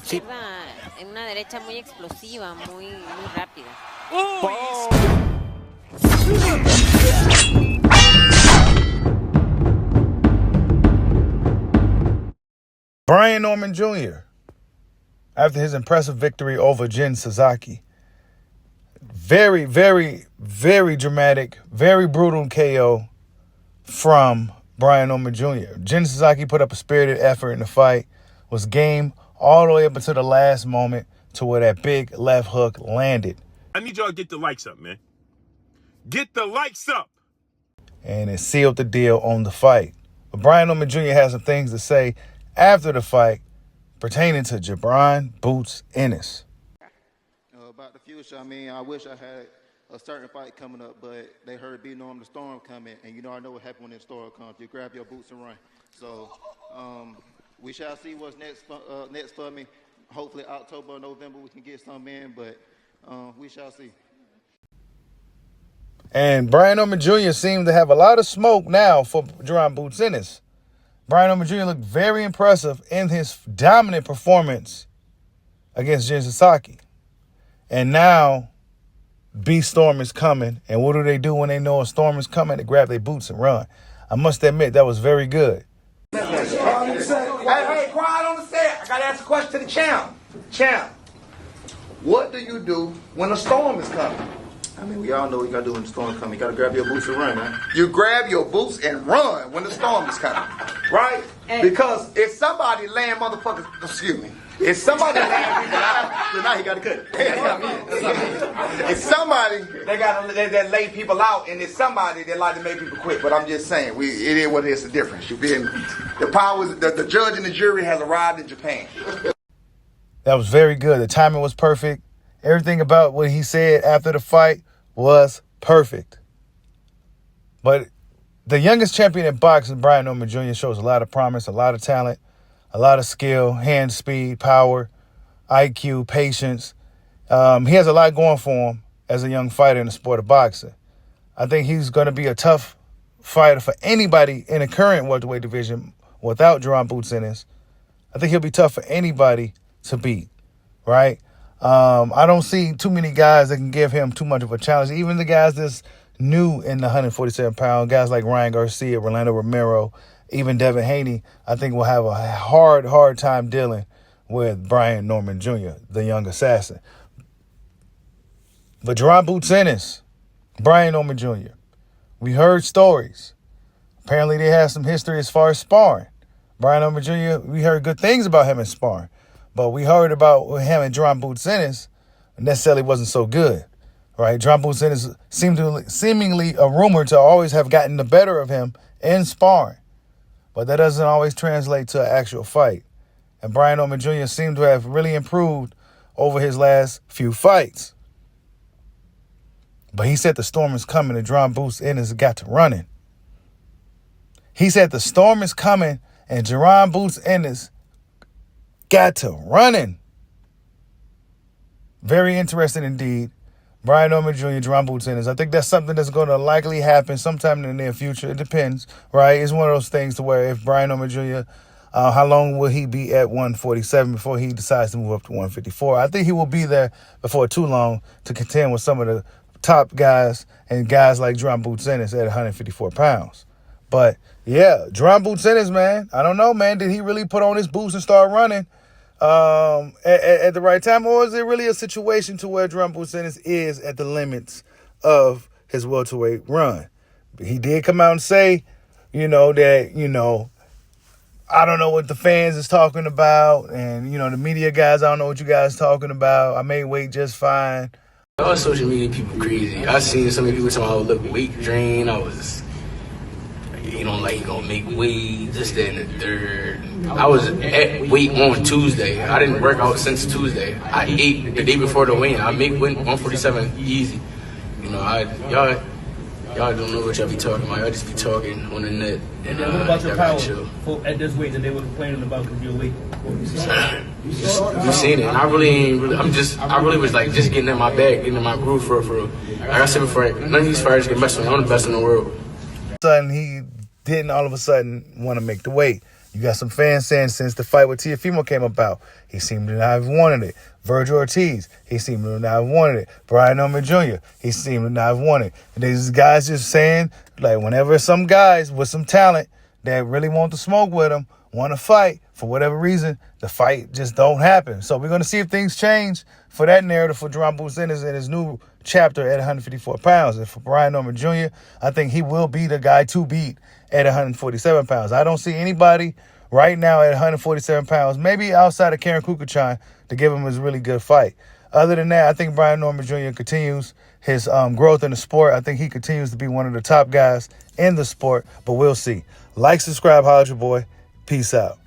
Sí. izquierda, en una derecha muy explosiva, muy rápida. Brian Norman Jr., after his impressive victory over Jin Sasaki, very, very, very dramatic, very brutal KO from Brian Norman Jr. Jin Sasaki put up a spirited effort in the fight, was game all the way up until the last moment to where that big left hook landed. I need y'all to get the likes up, man. Get the likes up. And it sealed the deal on the fight. But Brian Norman Jr. has some things to say after the fight pertaining to Jaron Boots Ennis. About the future, I mean, I wish I had a certain fight coming up, but they heard B Norm the Storm coming, and you know I know what happened when the storm comes. You grab your boots and run. So we shall see what's next for me. Hopefully October or November we can get some in, but we shall see. And Brian Norman Jr. seemed to have a lot of smoke now for Jaron Boots Ennis. Brian Norman Jr. looked very impressive in his dominant performance against Jin Sasaki. And now, B-Storm is coming. And what do when they know a storm is coming? They grab their boots and run. I must admit, that was very good. Hey, quiet on the set. I got to ask a question to the champ. Champ, what do you do when a storm is coming? I mean, we all know what you got to do when the storm comes. You got to grab your boots and run, man. You grab your boots and run when the storm is coming, right? Because if somebody laying motherfuckers, excuse me, if somebody laying people out, So now he got to cut it. if somebody they lay people out, and it's somebody that like to make people quit. But I'm just saying, it is what it is. The difference. You being the powers, the judge and the jury has arrived in Japan. That was very good. The timing was perfect. Everything about what he said after the fight was perfect. But the youngest champion in boxing, Brian Norman Jr., shows a lot of promise, a lot of talent, a lot of skill, hand speed, power, IQ, patience. He has a lot going for him as a young fighter in the sport of boxing. I think he's going to be a tough fighter for anybody in the current welterweight division without Jaron Boots Ennis. I think he'll be tough for anybody to beat, right? I don't see too many guys that can give him too much of a challenge. Even the guys that's new in the 147-pound, guys like Ryan Garcia, Rolando Romero, even Devin Haney, I think will have a hard time dealing with Brian Norman Jr., the young assassin. But Jaron Boots Ennis, Brian Norman Jr., we heard stories. Apparently they have some history as far as sparring. Brian Norman Jr., we heard good things about him in sparring. But we heard about him and Jaron Boots Ennis necessarily wasn't so good, right? Jaron Boots Ennis seemingly a rumor to always have gotten the better of him in sparring. But that doesn't always translate to an actual fight. And Brian Norman Jr. seemed to have really improved over his last few fights. But he said the storm is coming and Jaron Boots Ennis got to running. He said the storm is coming and Jaron Boots Ennis got to running. Very interesting indeed. Brian Norman Jr., Jaron Boots Ennis. I think that's something that's going to likely happen sometime in the near future. It depends, right? It's one of those things to where if Brian Norman Jr., how long will he be at 147 before he decides to move up to 154? I think he will be there before too long to contend with some of the top guys and guys like Jaron Boots Ennis at 154 pounds. But, yeah, Jaron Boots Ennis, man, I don't know, man. Did he really put on his boots and start running at the right time? Or is it really a situation to where Jaron Boots Ennis is at the limits of his welterweight run? He did come out and say, that, I don't know what the fans is talking about. And, the media guys, I don't know what you guys talking about. I may weight just fine. All social media people crazy. I seen so many people talking about look weight drain. I was, like he gonna make weight, this, that, and the third. I was at weight on Tuesday. I didn't work out since Tuesday. I ate the day before the weigh-in. I make 147 easy. Y'all don't know what y'all be talking about. Y'all just be talking on the net. And what about your power at this weight that they were complaining about because you're weight? You seen it. And I really was like just getting in my bag, getting in my groove for real. Like I said before, none of these fighters get messed with me. I'm the best in the world. He didn't all of a sudden want to make the weight. You got some fans saying since the fight with Teofimo came about, he seemed to not have wanted it. Virgil Ortiz, he seemed to not have wanted it. Brian Norman Jr., he seemed to not have wanted it. And these guys just saying, like, whenever some guys with some talent that really want to smoke with him want to fight, for whatever reason, the fight just don't happen. So we're going to see if things change for that narrative for Jaron Ennis in his new chapter at 154 pounds. And for Brian Norman Jr., I think he will be the guy to beat at 147 pounds. I don't see anybody right now at 147 pounds, maybe outside of Karen Kukuchan, to give him a really good fight. Other than that, I think Brian Norman Jr. continues his growth in the sport. I think he continues to be one of the top guys in the sport, but we'll see. Like, subscribe, holla at your boy. Peace out.